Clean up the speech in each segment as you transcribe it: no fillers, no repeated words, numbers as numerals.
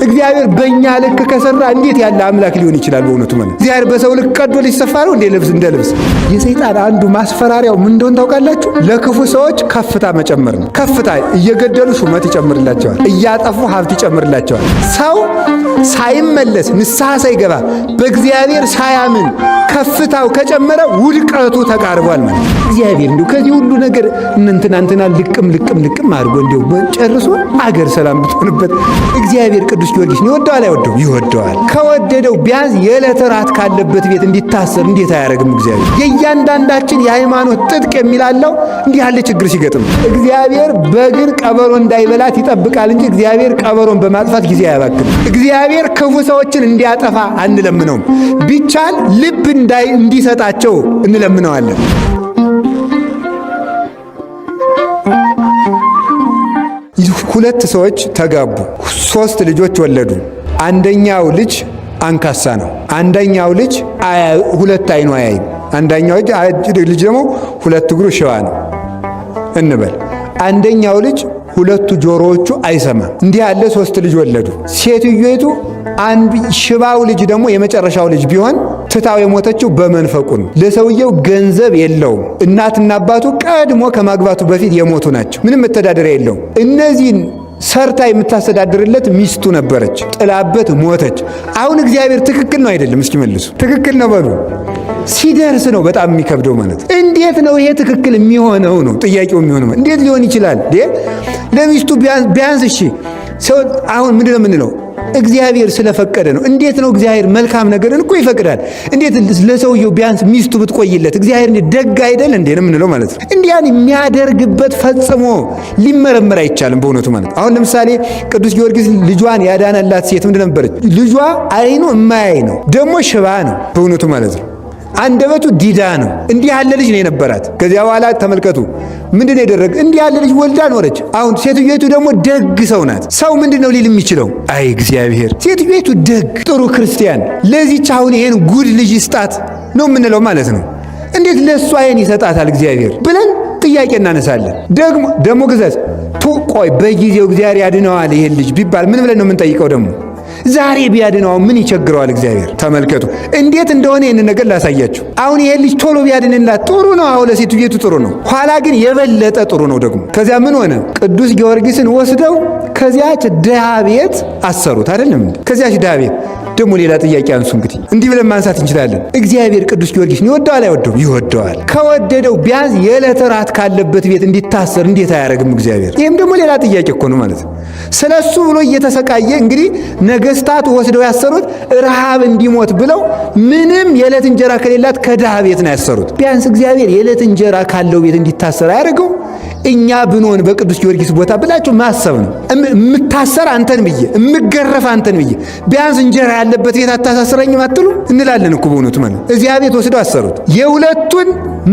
እግዚአብሔር በእኛ ልክ ከሰራ እንዴት ያለ አምላክ ሊሆን ይችላል? በእውነቱ ማለት እግዚአብሔር በሰው ልክ ቀዶ ሊሰፋ ነው እንደ ልብስ። የሰይጣን አንዱ ማስፈራሪያው ምን እንደሆነ ታውቃላችሁ? ለክፉ ሰዎች ከፍታ መጨመር ነው። ከፍታ እየገደሉ ሹመት ይጨምርላቸዋል፣ እያጠፉ ሀብት ይጨምርላቸዋል። ሰው ሳይመለስ ንስሐ ሳይገባ በእግዚአብሔር ሳያምን ከፍታው ከጨመረ ውድቀቱ ተቃርቧል ማለት እግዚአብሔር እንዲሁ ከዚህ ሁሉ ነገር እንትና ልቅም አድርጎ እንዲሁ ጨርሶ አገር ሰላም ብትሆንበት እግዚአብሔር ቅዱስ ጊዮርጊስ ይወደዋል አይወደው? ይወደዋል። ከወደደው ቢያንስ የዕለት ራት ካለበት ቤት እንዲታሰር እንዴት አያደርግም? እግዚአብሔር የእያንዳንዳችን የሃይማኖት ጥጥቅ የሚላለው እንዲህ ያለ ችግር ሲገጥም እግዚአብሔር በግር ቀበሮ እንዳይበላት ይጠብቃል እንጂ እግዚአብሔር ቀበሮን በማጥፋት ጊዜ አያባክንም። እግዚአብሔር ክፉ ሰዎችን እንዲያጠፋ አንለምነውም። ቢቻል ልብ እንዲሰጣቸው እንለምነዋለን። ሁለት ሰዎች ተጋቡ፣ 3 ልጆች ወለዱ። አንደኛው ልጅ አንካሳ ነው። አንደኛው ልጅ ሁለት አይኑ አያይም። አንደኛው ልጅ ደግሞ 2 እግሩ ሽባ ነው እንበል። አንደኛው ልጅ 2 ጆሮዎቹ አይሰማም። እንዲህ ያለ 3 ልጅ ወለዱ። ሴትዮቱ አንድ ሽባው ልጅ ደግሞ የመጨረሻው ልጅ ቢሆን ትታው የሞተችው በመንፈቁ ነው። ለሰውየው ገንዘብ የለውም። እናትና አባቱ ቀድሞ ከማግባቱ በፊት የሞቱ ናቸው። ምንም መተዳደሪያ የለውም። እነዚህን ሰርታ የምታስተዳድርለት ሚስቱ ነበረች። ጥላበት ሞተች። አሁን እግዚአብሔር ትክክል ነው አይደለም? እስኪ መልሱ። ትክክል ነው በሉ። ሲደርስ ነው በጣም የሚከብደው ማለት። እንዴት ነው ይሄ ትክክል የሚሆነው ነው ጥያቄው የሚሆነው። እንዴት ሊሆን ይችላል? ለሚስቱ ቢያንስ እሺ ሰው አሁን ምንድን ነው የምንለው? እግዚአብሔር ስለፈቀደ ነው። እንዴት ነው እግዚአብሔር መልካም ነገርን እኮ ይፈቅዳል። እንዴት ለሰውየው ቢያንስ ሚስቱ ብትቆይለት እግዚአብሔር ደግ አይደል እንዴ ነው የምንለው ማለት ነው። እንዲያን የሚያደርግበት ፈጽሞ ሊመረመር አይቻልም በእውነቱ ማለት። አሁን ለምሳሌ ቅዱስ ጊዮርጊስ ልጇን ያዳነላት ሴት ምንድን ነበረች? ልጇ አይኑ እማያይ ነው፣ ደግሞ ሽባ ነው በእውነቱ ማለት ነው። አንደበቱ ዲዳ ነው። እንዲህ ያለ ልጅ ነው የነበራት። ከዚያ በኋላ ተመልከቱ ምንድን ያደረገ? እንዲህ ያለ ልጅ ወልዳ ኖረች። አሁን ሴትዮቱ ደግሞ ደግ ሰው ናት። ሰው ምንድን ነው ሊል የሚችለው? አይ እግዚአብሔር ሴትዮቱ ደግ ጥሩ ክርስቲያን ለዚች አሁን ይሄን ጉድ ልጅ ይስጣት ነው የምንለው ማለት ነው። እንዴት ለእሷ ይሄን ይሰጣታል እግዚአብሔር ብለን ጥያቄ እናነሳለን። ደግሞ ግዛት ቆይ በጊዜው እግዚአብሔር ያድነዋል ይሄን ልጅ ቢባል ምን ብለን ነው የምንጠይቀው? ደግሞ ዛሬ ቢያድነው ምን ይቸግረዋል እግዚአብሔር? ተመልከቱ እንዴት እንደሆነ ይህን ነገር ላሳያችሁ። አሁን ይሄ ልጅ ቶሎ ቢያድንላት ጥሩ ነው። አሁን ለሴትዮቱ ጥሩ ነው። ኋላ ግን የበለጠ ጥሩ ነው ደግሞ። ከዚያ ምን ሆነ? ቅዱስ ጊዮርጊስን ወስደው ከዚያች ድሃ ቤት አሰሩት። አይደለም እንዴ? ከዚያች ድሃ ቤት ደግሞ ሌላ ጥያቄ አንሱ። እንግዲህ እንዲህ ብለን ማንሳት እንችላለን። እግዚአብሔር ቅዱስ ጊዮርጊስን ይወደዋል አይወደውም? ይወደዋል። ከወደደው ቢያንስ የዕለት ራት ካለበት ቤት እንዲታሰር እንዴት አያደርግም እግዚአብሔር? ይህም ደግሞ ሌላ ጥያቄ እኮ ነው ማለት ነው። ስለሱ ብሎ እየተሰቃየ እንግዲህ ነገስታቱ ወስደው ያሰሩት ረሃብ እንዲሞት ብለው ምንም የዕለት እንጀራ ከሌላት ከድሃ ቤት ነው ያሰሩት። ቢያንስ እግዚአብሔር የዕለት እንጀራ ካለው ቤት እንዲታሰር አያደርገው? እኛ ብንሆን በቅዱስ ጊዮርጊስ ቦታ ብላችሁ ማሰብ ነው። የምታሰር አንተን ብዬ የምገረፍ አንተን ብዬ ቢያንስ እንጀራ ያለበት ቤት አታሳስረኝም አትሉ እንላለን እኮ በእውነቱ ማለት። እዚያ ቤት ወስደው አሰሩት። የሁለቱን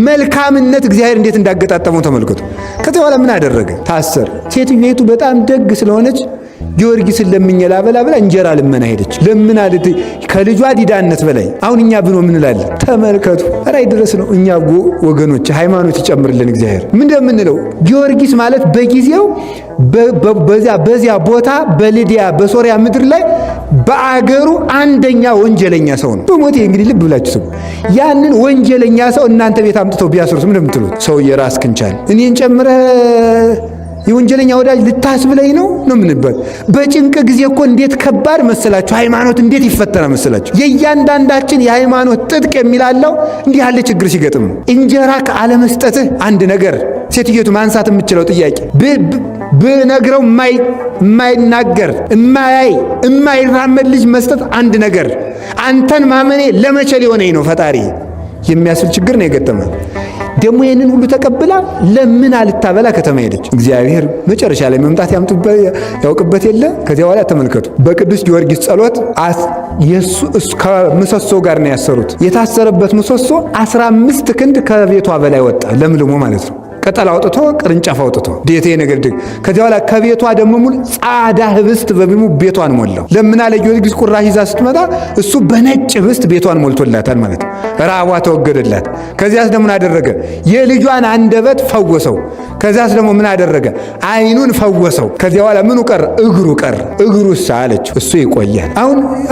መልካምነት እግዚአብሔር እንዴት እንዳገጣጠመው ተመልከቱ። ከዚያ በኋላ ምን አደረገ? ታሰር። ሴትዮቱ በጣም ደግ ስለሆነች ጊዮርጊስን ለምኜ ላበላ ብላ እንጀራ ልመና ሄደች። ለምን አለት ከልጇ ዲዳነት በላይ አሁን እኛ ብኖ ምን እንላለን? ተመልከቱ። ራይ ድረስ ነው። እኛ ወገኖች ሃይማኖት ይጨምርልን እግዚአብሔር። ምን እንደምንለው ጊዮርጊስ ማለት በጊዜው በዚያ ቦታ በሊዲያ በሶሪያ ምድር ላይ በአገሩ አንደኛ ወንጀለኛ ሰው ነው። በሞቴ እንግዲህ ልብ ብላችሁ ስሙ። ያንን ወንጀለኛ ሰው እናንተ ቤት አምጥተው ቢያስሩት ምን እንደምትሉት? ሰውዬ ራስ ክንቻል እኔን ጨምረ የወንጀለኛ ወዳጅ ልታስብለኝ ነው ምንባል? በጭንቅ ጊዜ እኮ እንዴት ከባድ መሰላችሁ! ሃይማኖት እንዴት ይፈተና መሰላችሁ! የእያንዳንዳችን የሃይማኖት ጥጥቅ የሚላለው እንዲህ ያለ ችግር ሲገጥም ነው። እንጀራ ከአለመስጠትህ አንድ ነገር ሴትዮቱ ማንሳት የምችለው ጥያቄ ብነግረው የማይናገር የማይራመድ ልጅ መስጠት አንድ ነገር፣ አንተን ማመኔ ለመቼ ሊሆነኝ ነው ፈጣሪ የሚያስብል ችግር ነው የገጠመ። ደግሞ ይህንን ሁሉ ተቀብላ ለምን አልታበላ ከተማ ሄደች። እግዚአብሔር መጨረሻ ላይ መምጣት ያውቅበት የለ። ከዚያ በኋላ ተመልከቱ፣ በቅዱስ ጊዮርጊስ ጸሎት ከምሰሶ ጋር ነው ያሰሩት። የታሰረበት ምሰሶ 15 ክንድ ከቤቷ በላይ ወጣ፣ ለምልሞ ማለት ነው። ቅጠል አውጥቶ ቅርንጫፍ አውጥቶ ዴቴ ነገር ድግ ከዚያ በኋላ ከቤቷ ደግሞ ሙሉ ጻዳ ህብስት በቢሙ ቤቷን ሞላው። ለምና ለጊዮርጊስ ቁራሽ ይዛ ስትመጣ እሱ በነጭ ህብስት ቤቷን ሞልቶላታል ማለት ነው። ራቧ ተወገደላት። ከዚያስ ደግሞ ምን አደረገ? የልጇን አንደበት ፈወሰው። ከዚያስ ደግሞ ምን አደረገ? አይኑን ፈወሰው። ከዚያ በኋላ ምኑ ቀረ? እግሩ ቀረ። እግሩስ አለች እሱ ይቆያል።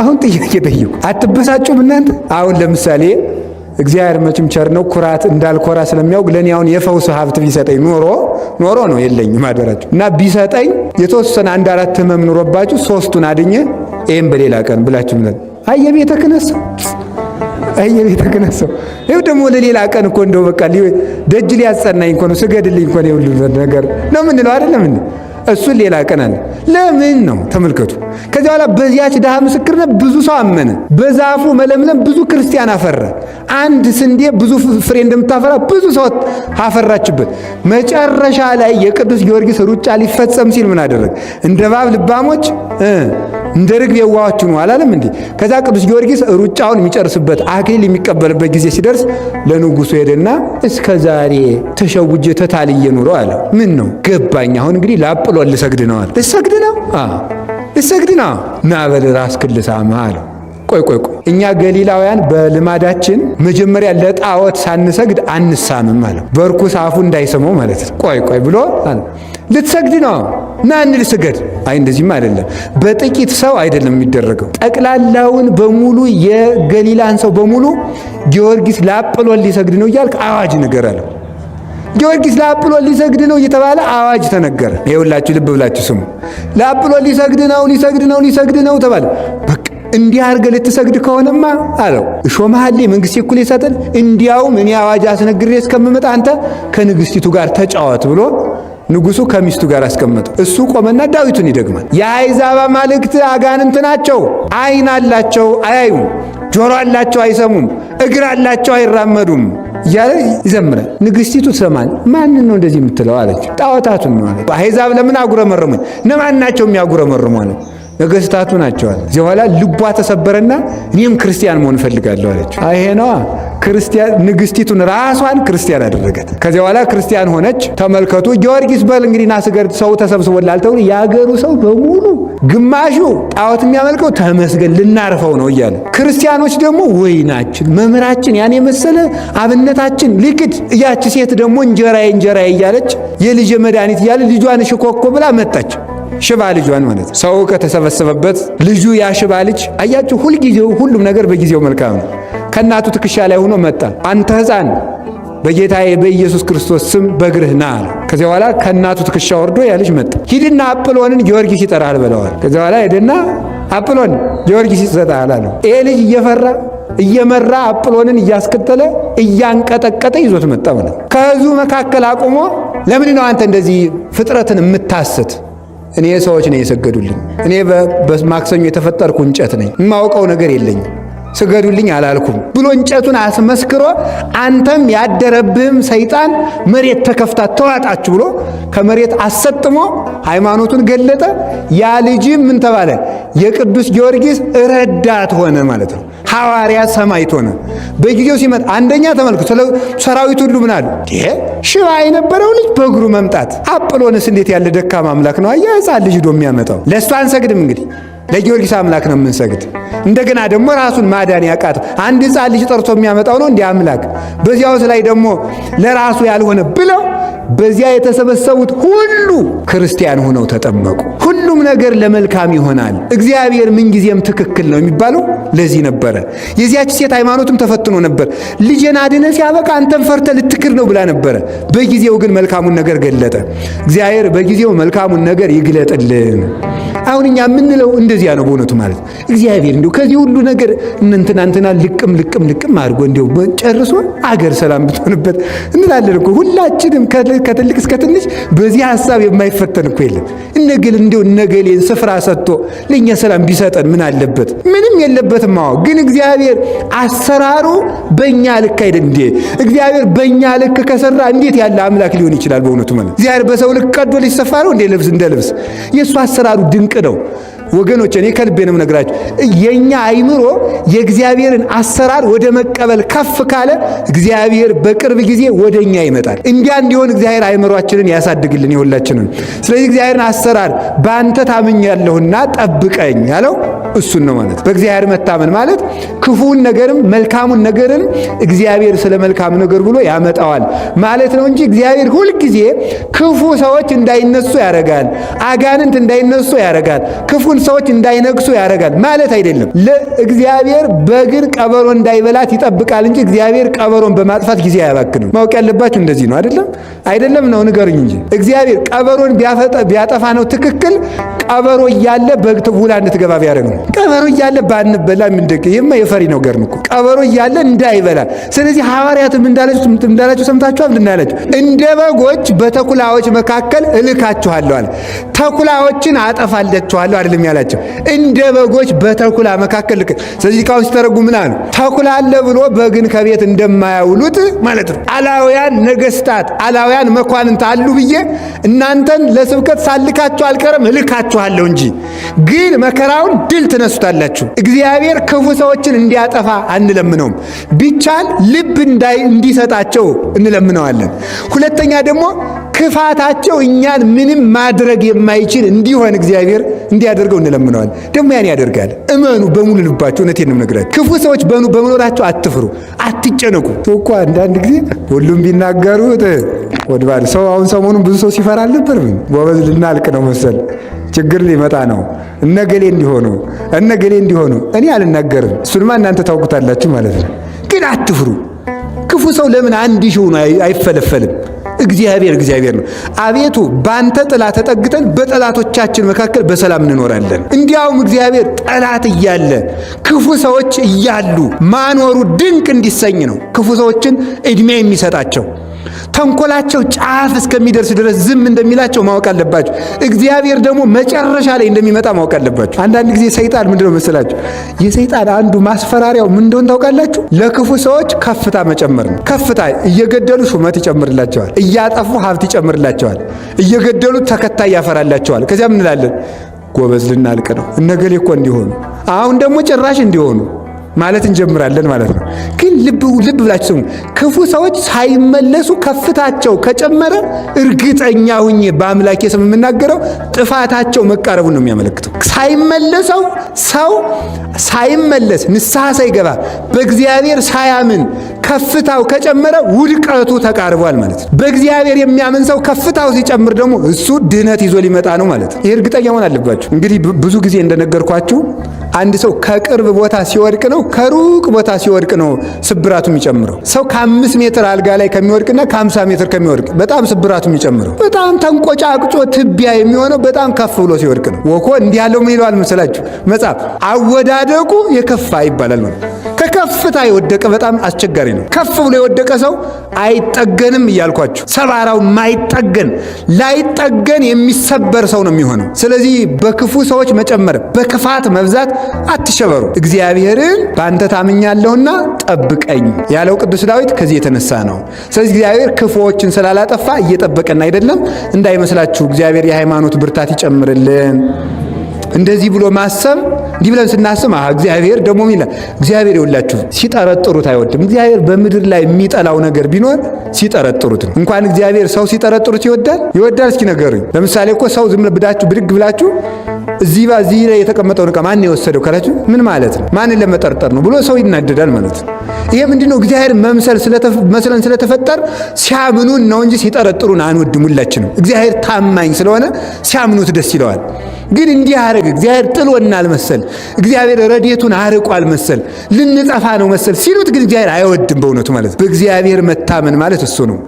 አሁን ጥያቄ ጠይቁ። አትበሳጩም እናንተ? አሁን ለምሳሌ እግዚአብሔር መቼም ቸር ነው፣ ኩራት እንዳልኮራ ስለሚያውቅ ለኔ አሁን የፈውስ ሀብት ቢሰጠኝ ኖሮ ነው የለኝም አደራችሁ እና ቢሰጠኝ የተወሰነ 1-4 ህመም ኑሮባችሁ 3ቱን አድኜ ይሄን በሌላ ቀን ብላችሁ ምን አየቤተ ክነሰው ይሄው ደግሞ ለሌላ ቀን እኮ እንደው በቃ ደጅ ሊያጸናኝ እኮ ነው ስገድልኝ እኮ ነው ሁሉ ነገር ነው ምን ነው አይደለም እንዴ? እሱን ሌላ ቀን አለ። ለምን ነው ተመልከቱ። ከዚያ በኋላ በዚያች ድሃ ምስክርነት ብዙ ሰው አመነ። በዛፉ መለምለም ብዙ ክርስቲያን አፈራ። አንድ ስንዴ ብዙ ፍሬ እንደምታፈራ ብዙ ሰው አፈራችበት። መጨረሻ ላይ የቅዱስ ጊዮርጊስ ሩጫ ሊፈጸም ሲል ምን አደረገ? እንደ እባብ ልባሞች እንደ ርግብ የዋሆች ነው አላለም እንዴ? ከዛ ቅዱስ ጊዮርጊስ ሩጫውን የሚጨርስበት አክሊል የሚቀበልበት ጊዜ ሲደርስ ለንጉሱ ሄደና እስከ ዛሬ ተሸውጄ ተታልዬ ኑሮ አለ። ምን ነው ገባኝ። አሁን እንግዲህ ላጵሎን ልሰግድ ነው አለ። ልሰግድ ነው ና በል ራስህን ልሳምህ አለው። ቆይ እኛ ገሊላውያን በልማዳችን መጀመሪያ ለጣዖት ሳንሰግድ አንሳምም አለው። በርኩስ አፉ እንዳይሰማው ማለት ነው። ቆይ ብሎ ልትሰግድ ነው ና እንልስገድ። አይ እንደዚህም አይደለም፣ በጥቂት ሰው አይደለም የሚደረገው። ጠቅላላውን በሙሉ የገሊላን ሰው በሙሉ ጊዮርጊስ ላጵሎን ሊሰግድ ነው እያልክ አዋጅ ነገር አለው። ጊዮርጊስ ለአጵሎን ሊሰግድ ነው እየተባለ አዋጅ ተነገረ። ይኸውላችሁ ልብ ብላችሁ ስሙ። ለአጵሎን ሊሰግድ ነው ተባለ። በቃ እንዲህ አድርገህ ልትሰግድ ከሆነማ አለው እሾመሃል መንግሥት እኩል ይሰጠን። እንዲያውም እኔ አዋጅ አስነግሬ እስከምመጣ አንተ ከንግሥቲቱ ጋር ተጫወት ብሎ ንጉሡ ከሚስቱ ጋር አስቀመጠው። እሱ ቆመና ዳዊቱን ይደግማል። የአሕዛብ አማልክት አጋንንት ናቸው። ዓይን አላቸው አያዩም፣ ጆሮ አላቸው አይሰሙም፣ እግር አላቸው አይራመዱም እያለ ይዘምራል። ንግሥቲቱ ትሰማል። ማንን ነው እንደዚህ የምትለው አለች። ጣዖታቱን ነው አለች። አሕዛብ ለምን አጉረመረሙኝ? እነማን ናቸው የሚያጉረመርሙ አለ። ነገሥታቱ ናቸው አለ። እዚህ በኋላ ልቧ ተሰበረና እኔም ክርስቲያን መሆን እፈልጋለሁ አለች። ይሄ ነዋ ክርስቲያን። ንግሥቲቱን ራሷን ክርስቲያን አደረጋት። ከዚያ በኋላ ክርስቲያን ሆነች። ተመልከቱ። ጊዮርጊስ በል እንግዲህ ና ስገድ፣ ሰው ተሰብስቦላል ተብሎ የአገሩ ሰው በሙሉ ግማሹ ጣዖት የሚያመልከው ተመስገን ልናርፈው ነው እያለ፣ ክርስቲያኖች ደግሞ ወይናችን መምህራችን ያን የመሰለ አብነታችን ሊክድ፣ እያች ሴት ደግሞ እንጀራዬ እያለች የልጅ መድኃኒት እያለ ልጇን ሽኮኮ ብላ መጣች። ሽባ ልጇን ማለት ሰው ከተሰበሰበበት ልጁ ያ ሽባ ልጅ አያችሁ፣ ሁልጊዜው ሁሉም ነገር በጊዜው መልካም ነው። ከእናቱ ትከሻ ላይ ሆኖ መጣ። አንተ ሕፃን በጌታዬ በኢየሱስ ክርስቶስ ስም በእግርህ ና አለ። ከዚያ በኋላ ከእናቱ ትከሻ ወርዶ ያ ልጅ መጣ። ሂድና አጵሎንን ጊዮርጊስ ይጠራል ብለዋል። ከዚያ በኋላ ሄደና አጵሎን ጊዮርጊስ ይጠራል አለ። ይሄ ልጅ እየመራ አጵሎንን እያስከተለ እያንቀጠቀጠ ይዞት መጣ ማለት። ከሕዝቡ መካከል አቁሞ ለምን ነው አንተ እንደዚህ ፍጥረትን የምታስት? እኔ ሰዎች ነው የሰገዱልኝ። እኔ በማክሰኞ የተፈጠርኩ እንጨት ነኝ፣ የማውቀው ነገር የለኝም፣ ስገዱልኝ አላልኩም ብሎ እንጨቱን አስመስክሮ አንተም ያደረብህም ሰይጣን መሬት ተከፍታ ተዋጣችሁ ብሎ ከመሬት አሰጥሞ ሃይማኖቱን ገለጠ። ያ ልጅም ምን ተባለ? የቅዱስ ጊዮርጊስ ረዳት ሆነ ማለት ነው። ሐዋርያ ሰማዕት ሆነ። በጊዜው ሲመጣ አንደኛ ተመልክቶ ሰራዊት ሁሉ ምን አሉ? ሽባ የነበረው ልጅ በእግሩ መምጣት፣ አጵሎንስ እንዴት ያለ ደካማ አምላክ ነው! አያ ሕፃን ልጅ ዶ የሚያመጣው። ለእሱ አንሰግድም እንግዲህ ለጊዮርጊስ አምላክ ነው የምንሰግድ። እንደገና ደግሞ ራሱን ማዳን ያቃተው አንድ ሕፃን ልጅ ጠርቶ የሚያመጣው ነው እንዲህ አምላክ። በዚያውስ ላይ ደግሞ ለራሱ ያልሆነ ብለው በዚያ የተሰበሰቡት ሁሉ ክርስቲያን ሆነው ተጠመቁ። ሁሉም ነገር ለመልካም ይሆናል። እግዚአብሔር ምንጊዜም ትክክል ነው የሚባለው ለዚህ ነበረ። የዚያች ሴት ሃይማኖትም ተፈትኖ ነበር። ልጄን አድነ ሲያበቃ አንተም ፈርተ ልትክር ነው ብላ ነበረ። በጊዜው ግን መልካሙን ነገር ገለጠ። እግዚአብሔር በጊዜው መልካሙን ነገር ይግለጥልን። አሁን እኛ የምንለው እንደዚያ ነው በእውነቱ ማለት እግዚአብሔር እንዲሁ ከዚህ ሁሉ ነገር እንትና ልቅም አድርጎ እንዲሁ ጨርሶ አገር ሰላም ብትሆንበት እንላለን እኮ ሁላችንም ከትልቅ እስከ ትንሽ በዚህ ሐሳብ የማይፈተን እኮ የለም። እነገሌን ስፍራ ሰጥቶ ለእኛ ሰላም ቢሰጠን ምን አለበት? ምንም የለበትም። አዎ ግን እግዚአብሔር አሰራሩ በእኛ ልክ አይደል እንዴ? እግዚአብሔር በእኛ ልክ ከሰራ እንዴት ያለ አምላክ ሊሆን ይችላል? በእውነቱ ማለት እግዚአብሔር በሰው ልክ ቀዶ ሊሰፋ ነው እንደ ልብስ የእሱ አሰራሩ ድንቅ ነው። ወገኖች እኔ ከልቤ ነው የምነግራችሁ። የኛ አይምሮ የእግዚአብሔርን አሰራር ወደ መቀበል ከፍ ካለ እግዚአብሔር በቅርብ ጊዜ ወደኛ ይመጣል። እንዲያ እንዲሆን እግዚአብሔር አይምሮአችንን ያሳድግልን የሁላችንን። ስለዚህ እግዚአብሔርን አሰራር በአንተ ታምኛለሁና ጠብቀኝ ያለው እሱን ነው ማለት። በእግዚአብሔር መታመን ማለት ክፉን ነገርም መልካሙን ነገርን እግዚአብሔር ስለ መልካም ነገር ብሎ ያመጣዋል ማለት ነው እንጂ እግዚአብሔር ሁልጊዜ ክፉ ሰዎች እንዳይነሱ ያደርጋል፣ አጋንንት እንዳይነሱ ያደርጋል፣ ክፉን ሰዎች እንዳይነግሱ ያደርጋል ማለት አይደለም። ለእግዚአብሔር በግን ቀበሮ እንዳይበላት ይጠብቃል እንጂ እግዚአብሔር ቀበሮን በማጥፋት ጊዜ አያባክንም። ማወቅ ያለባችሁ እንደዚህ ነው። አይደለም ነው ንገሩኝ እንጂ እግዚአብሔር ቀበሮን ቢያጠፋ ነው ትክክል። ቀበሮ እያለ በግ ውላ እንድትገባ ቢያደርግ ነው። ቀበሮ እያለ ባንበላ ምንድቅ ይሄማ የፈሪ ነው ገር ነው። ቀበሮ እያለ እንዳይበላ። ስለዚህ ሐዋርያትም እንዳላችሁ ሰምታችኋል። እንዳላችሁ እንደ በጎች በተኩላዎች መካከል እልካችኋለሁ አለ። ተኩላዎችን አጠፋላችኋለሁ አይደለም ያላቸው፣ እንደ በጎች በተኩላ መካከል ልክ። ስለዚህ ካው ሲተረጉ ምን አሉ? ተኩላ አለ ብሎ በግን ከቤት እንደማያውሉት ማለት ነው። አላውያን ነገስታት፣ አላውያን መኳንንት አሉ ብዬ እናንተን ለስብከት ሳልካችሁ አልቀርም እልካችኋለሁ እንጂ ግን መከራውን ድል ትነሱታላችሁ። እግዚአብሔር ክፉ ሰዎችን እንዲያጠፋ አንለምነውም። ቢቻል ልብ እንዲሰጣቸው እንለምነዋለን። ሁለተኛ ደግሞ ክፋታቸው እኛን ምንም ማድረግ የማይችል እንዲሆን እግዚአብሔር እንዲያደርገው እንለምነዋል። ደግሞ ያን ያደርጋል። እመኑ በሙሉ ልባችሁ። እውነቴን ነው የምነግራችሁ። ክፉ ሰዎች በመኖራቸው አትፍሩ፣ አትጨነቁ። እኮ አንዳንድ ጊዜ ሁሉም ቢናገሩት ወድባል ሰው አሁን ሰሞኑን ብዙ ሰው ሲፈራ አልነበር? ጎበዝ ልናልቅ ነው መሰል ችግር ሊመጣ ነው። እነገሌ እንዲሆኑ እኔ አልናገርም። እሱንማ እናንተ ታውቁታላችሁ ማለት ነው። ግን አትፍሩ። ክፉ ሰው ለምን አንድ ሺህ ሆኖ አይፈለፈልም? እግዚአብሔር ነው። አቤቱ ባንተ ጥላ ተጠግተን በጠላቶቻችን መካከል በሰላም እንኖራለን። እንዲያውም እግዚአብሔር ጠላት እያለ ክፉ ሰዎች እያሉ ማኖሩ ድንቅ እንዲሰኝ ነው ክፉ ሰዎችን ዕድሜ የሚሰጣቸው። ተንኮላቸው ጫፍ እስከሚደርስ ድረስ ዝም እንደሚላቸው ማወቅ አለባችሁ። እግዚአብሔር ደግሞ መጨረሻ ላይ እንደሚመጣ ማወቅ አለባችሁ። አንዳንድ ጊዜ ሰይጣን ምንድነው መሰላችሁ? የሰይጣን አንዱ ማስፈራሪያው ምን እንደሆነ ታውቃላችሁ? ለክፉ ሰዎች ከፍታ መጨመር ነው። ከፍታ እየገደሉ ሹመት ይጨምርላቸዋል፣ እያጠፉ ሀብት ይጨምርላቸዋል፣ እየገደሉ ተከታይ ያፈራላቸዋል። ከዚያ ምን እንላለን? ጎበዝ ልናልቅ ነው፣ እነገሌ እኮ እንዲሆኑ፣ አሁን ደግሞ ጭራሽ እንዲሆኑ ማለት እንጀምራለን ማለት ነው። ግን ልብ ብላችሁ ስሙ። ክፉ ሰዎች ሳይመለሱ ከፍታቸው ከጨመረ እርግጠኛ ሁኜ በአምላኬ ስም የምናገረው ጥፋታቸው መቃረቡን ነው የሚያመለክተው። ሰው ሳይመለስ ንስሐ ሳይገባ በእግዚአብሔር ሳያምን ከፍታው ከጨመረ ውድቀቱ ተቃርቧል ማለት ነው። በእግዚአብሔር የሚያምን ሰው ከፍታው ሲጨምር ደግሞ እሱ ድህነት ይዞ ሊመጣ ነው ማለት ነው። ይህ እርግጠኛ መሆን አለባችሁ። እንግዲህ ብዙ ጊዜ እንደነገርኳችሁ አንድ ሰው ከቅርብ ቦታ ሲወድቅ ነው ከሩቅ ቦታ ሲወድቅ ነው ስብራቱ የሚጨምረው። ሰው ከ5 ሜትር አልጋ ላይ ከሚወድቅና ከ50 ሜትር ከሚወድቅ በጣም ስብራቱ የሚጨምረው። በጣም ተንቆጫቅጮ ትቢያ የሚሆነው በጣም ከፍ ብሎ ሲወድቅ ነው። ወኮ እንዲህ ያለው ምን ይለዋል መሰላችሁ መጽሐፍ? አወዳደቁ የከፋ ይባላል ማለት። ከከፍታ የወደቀ በጣም አስቸጋሪ ነው። ከፍ ብሎ የወደቀ ሰው አይጠገንም እያልኳችሁ፣ ሰባራው ማይጠገን ላይጠገን የሚሰበር ሰው ነው የሚሆነው። ስለዚህ በክፉ ሰዎች መጨመር፣ በክፋት መብዛት አትሸበሩ። እግዚአብሔርን በአንተ ታምኛለሁና ጠብቀኝ ያለው ቅዱስ ዳዊት ከዚህ የተነሳ ነው። ስለዚህ እግዚአብሔር ክፉዎችን ስላላጠፋ እየጠበቀን አይደለም እንዳይመስላችሁ። እግዚአብሔር የሃይማኖት ብርታት ይጨምርልን። እንደዚህ ብሎ ማሰብ እንዲህ ብለን ስናስብ እግዚአብሔር ደግሞ ይላል። እግዚአብሔር ይወላችሁ ሲጠረጥሩት አይወድም። እግዚአብሔር በምድር ላይ የሚጠላው ነገር ቢኖር ሲጠረጥሩት ነው። እንኳን እግዚአብሔር ሰው ሲጠረጥሩት ይወዳል። እስኪ ነገሩኝ። ለምሳሌ እኮ ሰው ዝም ብድግ ብላችሁ እዚህ ላይ የተቀመጠውን ዕቃ ማን የወሰደው ካላችሁ ምን ማለት ነው? ማንን ለመጠርጠር ነው ብሎ ሰው ይናደዳል ማለት ነው። ይሄ ምንድነው? እግዚአብሔር መስለን ስለተፈጠር ሲያምኑን ነው እንጂ ሲጠረጥሩን አንወድም ሁላችንም። እግዚአብሔር ታማኝ ስለሆነ ሲያምኑት ደስ ይለዋል። ግን እንዲህ አረግ እግዚአብሔር ጥሎናል መሰል፣ እግዚአብሔር ረድኤቱን አርቋል መሰል፣ ልንጠፋ ነው መሰል ሲሉት ግን እግዚአብሔር አይወድም በእውነቱ ማለት። በእግዚአብሔር መታመን ማለት እሱ ነው።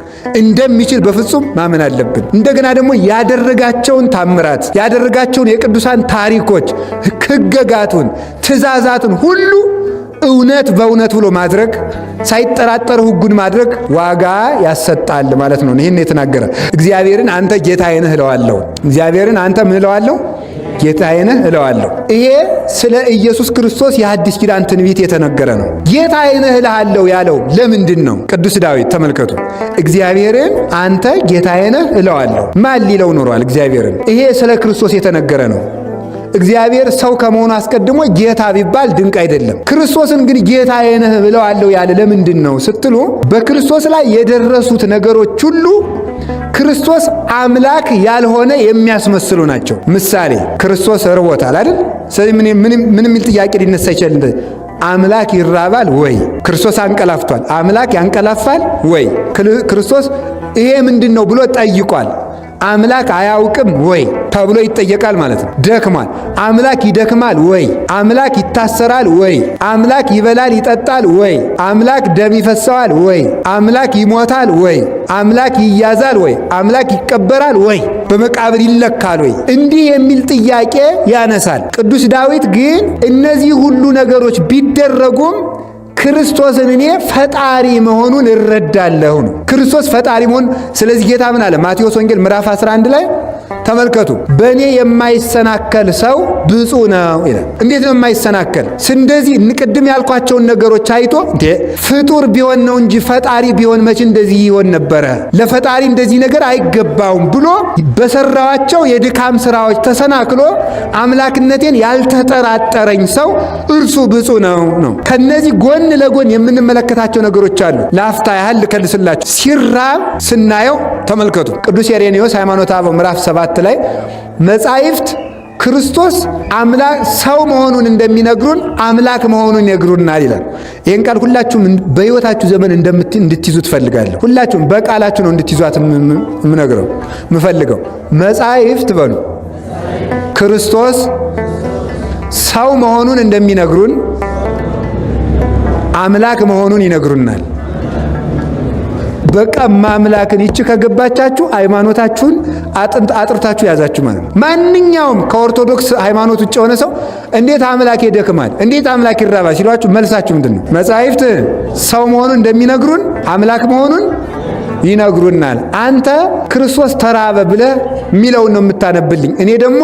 እንደሚችል በፍጹም ማመን አለብን። እንደገና ደግሞ ያደረጋቸውን ታምራት፣ ያደረጋቸውን የቅዱሳን ታሪኮች፣ ሕግጋቱን፣ ትእዛዛቱን ሁሉ እውነት በእውነት ብሎ ማድረግ፣ ሳይጠራጠር ሕጉን ማድረግ ዋጋ ያሰጣል ማለት ነው። ይህን የተናገረ እግዚአብሔርን አንተ ጌታዬ ነህ እለዋለሁ። እግዚአብሔርን አንተ ምን እለዋለሁ? ጌታዬ ነህ እለዋለሁ። ይሄ ስለ ኢየሱስ ክርስቶስ የሐዲስ ኪዳን ትንቢት የተነገረ ነው። ጌታዬ ነህ እልሃለሁ ያለው ለምንድን ነው? ቅዱስ ዳዊት ተመልከቱ። እግዚአብሔርን አንተ ጌታዬ ነህ እለዋለሁ ማን ሊለው ኖሯል? እግዚአብሔርን። ይሄ ስለ ክርስቶስ የተነገረ ነው። እግዚአብሔር ሰው ከመሆኑ አስቀድሞ ጌታ ቢባል ድንቅ አይደለም? ክርስቶስን ግን ጌታዬ ነህ ብለዋለሁ ያለ ለምንድን ነው ስትሉ በክርስቶስ ላይ የደረሱት ነገሮች ሁሉ ክርስቶስ አምላክ ያልሆነ የሚያስመስሉ ናቸው። ምሳሌ ክርስቶስ ርቦታል አይደል? ስለዚህ ምን የሚል ጥያቄ ሊነሳ ይችላል? አምላክ ይራባል ወይ? ክርስቶስ አንቀላፍቷል። አምላክ ያንቀላፋል ወይ? ክርስቶስ ይሄ ምንድን ነው ብሎ ጠይቋል። አምላክ አያውቅም ወይ ተብሎ ይጠየቃል ማለት ነው። ደክሟል። አምላክ ይደክማል ወይ? አምላክ ይታሰራል ወይ? አምላክ ይበላል ይጠጣል ወይ? አምላክ ደም ይፈሰዋል ወይ? አምላክ ይሞታል ወይ? አምላክ ይያዛል ወይ? አምላክ ይቀበራል ወይ? በመቃብር ይለካል ወይ? እንዲህ የሚል ጥያቄ ያነሳል። ቅዱስ ዳዊት ግን እነዚህ ሁሉ ነገሮች ቢደረጉም ክርስቶስን እኔ ፈጣሪ መሆኑን እረዳለሁ ነው። ክርስቶስ ፈጣሪ መሆኑን። ስለዚህ ጌታ ምን አለ? ማቴዎስ ወንጌል ምዕራፍ 11 ላይ ተመልከቱ። በእኔ የማይሰናከል ሰው ብፁዕ ነው ይላል። እንዴት ነው የማይሰናከል? እንደዚህ ቅድም ያልኳቸውን ነገሮች አይቶ እንዴ ፍጡር ቢሆን ነው እንጂ ፈጣሪ ቢሆን መቼ እንደዚህ ይሆን ነበረ? ለፈጣሪ እንደዚህ ነገር አይገባውም ብሎ በሰራዋቸው የድካም ስራዎች ተሰናክሎ አምላክነቴን ያልተጠራጠረኝ ሰው እርሱ ብፁዕ ነው ነው። ከነዚህ ጎን ለጎን የምንመለከታቸው ነገሮች አሉ። ለአፍታ ያህል ልከልስላችሁ። ሲራብ ስናየው ተመልከቱ። ቅዱስ ኢሬኔዎስ ሃይማኖተ አበው ምዕራፍ 7 ላይ መጻሕፍት ክርስቶስ አምላክ ሰው መሆኑን እንደሚነግሩን አምላክ መሆኑን ይነግሩናል ይላል። ይህን ቃል ሁላችሁም በሕይወታችሁ ዘመን እንድትይዙ ትፈልጋለሁ። ሁላችሁም በቃላችሁ ነው እንድትይዟት የምፈልገው። መጻሕፍት በሉ ክርስቶስ ሰው መሆኑን እንደሚነግሩን አምላክ መሆኑን ይነግሩናል። በቃ ማምላክን ይቺ ከገባቻችሁ ሃይማኖታችሁን አጥርታችሁ ያዛችሁ ማለት ነው። ማንኛውም ከኦርቶዶክስ ሃይማኖት ውጭ የሆነ ሰው እንዴት አምላክ ይደክማል፣ እንዴት አምላክ ይራባል ሲሏችሁ መልሳችሁ ምንድን ነው? መጻሕፍት ሰው መሆኑን እንደሚነግሩን አምላክ መሆኑን ይነግሩናል። አንተ ክርስቶስ ተራበ ብለህ የሚለውን ነው የምታነብልኝ። እኔ ደግሞ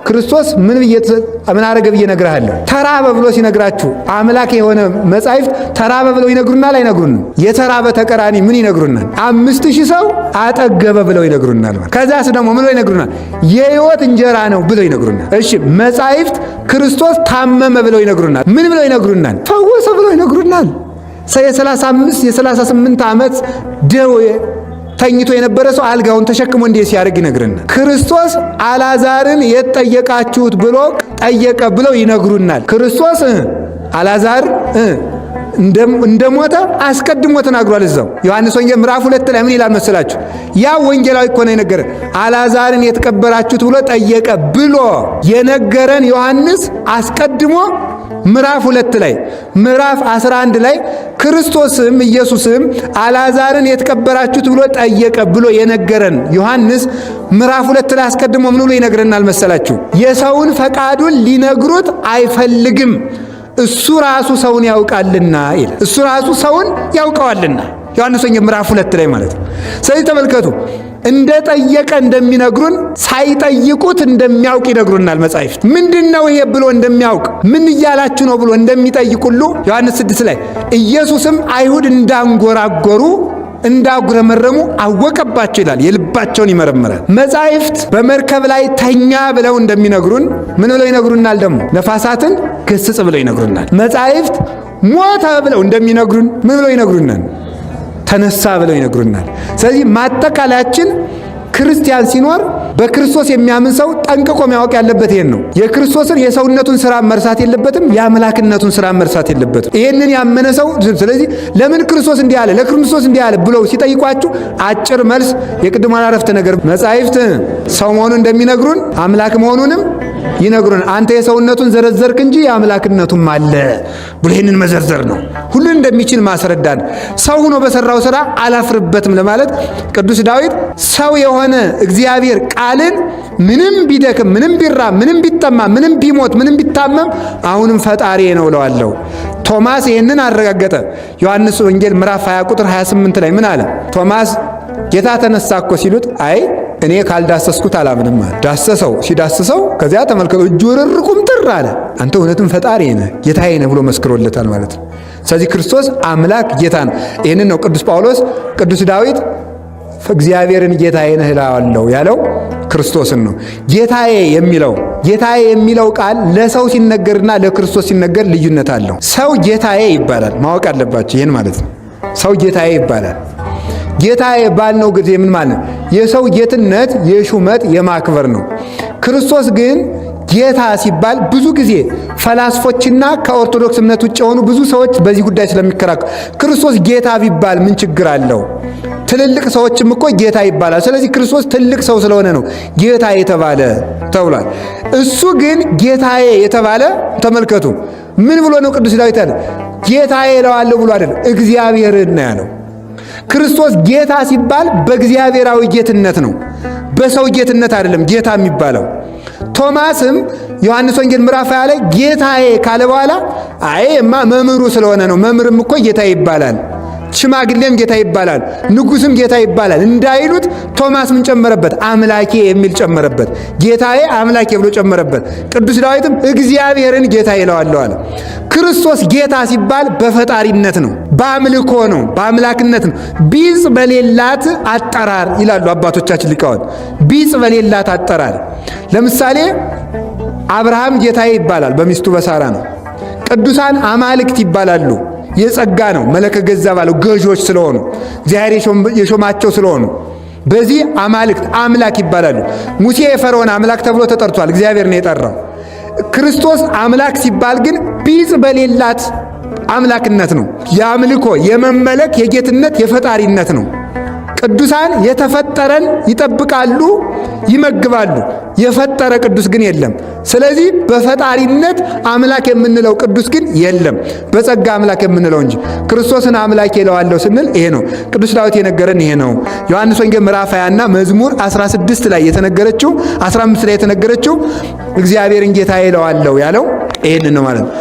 ክርስቶስ ምን አረገ ብዬ እነግርሃለሁ። ተራበ ብሎ ሲነግራችሁ አምላክ የሆነ መጻሕፍት ተራበ ብለው ይነግሩናል አይነግሩንም? የተራበ ተቀራኒ ምን ይነግሩናል? 5000 ሰው አጠገበ ብለው ይነግሩናል። ከዛስ ደግሞ ምን ብለው ይነግሩናል? የሕይወት እንጀራ ነው ብለው ይነግሩናል። እሺ መጻሕፍት ክርስቶስ ታመመ ብለው ይነግሩናል። ምን ብለው ይነግሩናል? ፈወሰ ብለው ይነግሩናል። የ35 የ38 ዓመት ደዌ ተኝቶ የነበረ ሰው አልጋውን ተሸክሞ እንዴት ሲያደርግ ይነግረናል። ክርስቶስ አልዓዛርን የት ጠየቃችሁት ብሎ ጠየቀ ብለው ይነግሩናል። ክርስቶስ አልዓዛር እንደሞተ አስቀድሞ ተናግሯል። እዛው ዮሐንስ ወንጌል ምዕራፍ 2 ላይ ምን ይላል መሰላችሁ? ያ ወንጌላዊ እኮ ነው የነገረን። አልዓዛርን የት ቀበራችሁት ብሎ ጠየቀ ብሎ የነገረን ዮሐንስ አስቀድሞ ምዕራፍ 2 ላይ ምዕራፍ 11 ላይ ክርስቶስም ኢየሱስም አልዓዛርን የት ቀበራችሁት ብሎ ጠየቀ ብሎ የነገረን ዮሐንስ ምዕራፍ 2 ላይ አስቀድሞ ምን ብሎ ይነግረናል መሰላችሁ? የሰውን ፈቃዱን ሊነግሩት አይፈልግም፣ እሱ ራሱ ሰውን ያውቃልና ይላል። እሱ ራሱ ሰውን ያውቀዋልና ዮሐንስ ወንጌል ምዕራፍ 2 ላይ ማለት ነው። ስለዚህ ተመልከቱ፣ እንደ ጠየቀ እንደሚነግሩን ሳይጠይቁት እንደሚያውቅ ይነግሩናል መጻሕፍት። ምንድነው ይሄ ብሎ እንደሚያውቅ ምን እያላችሁ ነው ብሎ እንደሚጠይቅ ሁሉ ዮሐንስ 6 ላይ ኢየሱስም አይሁድ እንዳንጎራጎሩ እንዳጉረመረሙ አወቀባቸው ይላል። የልባቸውን ይመረምራል። መጻሕፍት በመርከብ ላይ ተኛ ብለው እንደሚነግሩን ምን ብለው ይነግሩናል? ደግሞ ነፋሳትን ገስጽ ብለው ይነግሩናል። መጻሕፍት ሞተ ብለው እንደሚነግሩን ምን ብለው ይነግሩናል? ተነሳ ብለው ይነግሩናል። ስለዚህ ማጠቃለያችን ክርስቲያን ሲኖር በክርስቶስ የሚያምን ሰው ጠንቅቆ ማወቅ ያለበት ይሄን ነው። የክርስቶስን የሰውነቱን ስራ መርሳት የለበትም፣ የአምላክነቱን ስራ መርሳት የለበትም። ይሄንን ያመነ ሰው ስለዚህ ለምን ክርስቶስ እንዲህ አለ፣ ለክርስቶስ እንዲህ አለ ብለው ሲጠይቋችሁ አጭር መልስ የቅድሙን አረፍተ ነገር መጻሕፍት ሰው መሆኑን እንደሚነግሩን አምላክ መሆኑንም ይነግሩን። አንተ የሰውነቱን ዘረዘርክ እንጂ የአምላክነቱም አለ ብሎ ይህንን መዘርዘር ነው። ሁሉን እንደሚችል ማስረዳን። ሰው ሆኖ በሰራው ስራ አላፍርበትም ለማለት ቅዱስ ዳዊት ሰው የሆነ እግዚአብሔር ቃልን ምንም ቢደክም፣ ምንም ቢራብ፣ ምንም ቢጠማ፣ ምንም ቢሞት፣ ምንም ቢታመም አሁንም ፈጣሪ ነው እለዋለሁ። ቶማስ ይህንን አረጋገጠ። ዮሐንስ ወንጌል ምዕራፍ 20 ቁጥር 28 ላይ ምን አለ? ቶማስ ጌታ ተነሳ እኮ ሲሉት አይ እኔ ካልዳሰስኩት አላምንም አለ። ዳሰሰው። ሲዳሰሰው ከዚያ ተመልከቱ እጁ ርርቁም ጥር አለ። አንተ እውነትም ፈጣሪ ነህ ጌታዬ ነህ ብሎ መስክሮለታል ማለት ነው። ስለዚህ ክርስቶስ አምላክ ጌታ ነው። ይህንን ነው ቅዱስ ጳውሎስ ቅዱስ ዳዊት እግዚአብሔርን ጌታዬ ነህ እለዋለሁ ያለው ክርስቶስን ነው። ጌታዬ የሚለው ቃል ለሰው ሲነገርና ለክርስቶስ ሲነገር ልዩነት አለው። ሰው ጌታዬ ይባላል። ማወቅ አለባቸው ይህን ማለት ነው። ሰው ጌታዬ ይባላል። ጌታዬ ባልነው ጊዜ ምን ማለት ነው? የሰው ጌትነት የሹመት የማክበር ነው። ክርስቶስ ግን ጌታ ሲባል ብዙ ጊዜ ፈላስፎችና ከኦርቶዶክስ እምነት ውጭ የሆኑ ብዙ ሰዎች በዚህ ጉዳይ ስለሚከራከሩ ክርስቶስ ጌታ ቢባል ምን ችግር አለው? ትልልቅ ሰዎችም እኮ ጌታ ይባላል። ስለዚህ ክርስቶስ ትልቅ ሰው ስለሆነ ነው ጌታ የተባለ ተብሏል። እሱ ግን ጌታዬ የተባለ ተመልከቱ፣ ምን ብሎ ነው ቅዱስ ዳዊት ያለ? ጌታዬ እለዋለሁ ብሎ አይደለም፣ እግዚአብሔርን ነው ያለው። ክርስቶስ ጌታ ሲባል በእግዚአብሔራዊ ጌትነት ነው፣ በሰው ጌትነት አይደለም ጌታ የሚባለው። ቶማስም ዮሐንስ ወንጌል ምዕራፍ 20 ላይ ጌታዬ ካለ በኋላ አይማ መምህሩ ስለሆነ ነው፣ መምህርም እኮ ጌታ ይባላል፣ ሽማግሌም ጌታ ይባላል፣ ንጉስም ጌታ ይባላል እንዳይሉት ቶማስ ምን ጨመረበት? አምላኬ የሚል ጨመረበት። ጌታዬ አምላኬ ብሎ ጨመረበት። ቅዱስ ዳዊትም እግዚአብሔርን ጌታ ይለዋለሁ አለ። ክርስቶስ ጌታ ሲባል በፈጣሪነት ነው፣ በአምልኮ ነው፣ በአምላክነት ነው። ቢጽ በሌላት አጠራር ይላሉ አባቶቻችን ሊቃውንት። ቢጽ በሌላት አጠራር ለምሳሌ አብርሃም ጌታዬ ይባላል፣ በሚስቱ በሳራ ነው። ቅዱሳን አማልክት ይባላሉ፣ የጸጋ ነው፣ መለከ ገዛ ባለው ገዦች ስለሆኑ እግዚአብሔር የሾማቸው ስለሆኑ በዚህ አማልክት አምላክ ይባላሉ። ሙሴ የፈርዖን አምላክ ተብሎ ተጠርቷል፣ እግዚአብሔር ነው የጠራው። ክርስቶስ አምላክ ሲባል ግን ቢጽ በሌላት አምላክነት ነው። የአምልኮ የመመለክ የጌትነት የፈጣሪነት ነው። ቅዱሳን የተፈጠረን ይጠብቃሉ፣ ይመግባሉ። የፈጠረ ቅዱስ ግን የለም። ስለዚህ በፈጣሪነት አምላክ የምንለው ቅዱስ ግን የለም፣ በጸጋ አምላክ የምንለው እንጂ። ክርስቶስን አምላክ እለዋለሁ ስንል ይሄ ነው። ቅዱስ ዳዊት የነገረን ይሄ ነው። ዮሐንስ ወንጌል ምዕራፍ 20 እና መዝሙር 16 ላይ የተነገረችው 15 ላይ የተነገረችው እግዚአብሔርን ጌታዬ እለዋለሁ ያለው ይሄንን ነው ማለት ነው።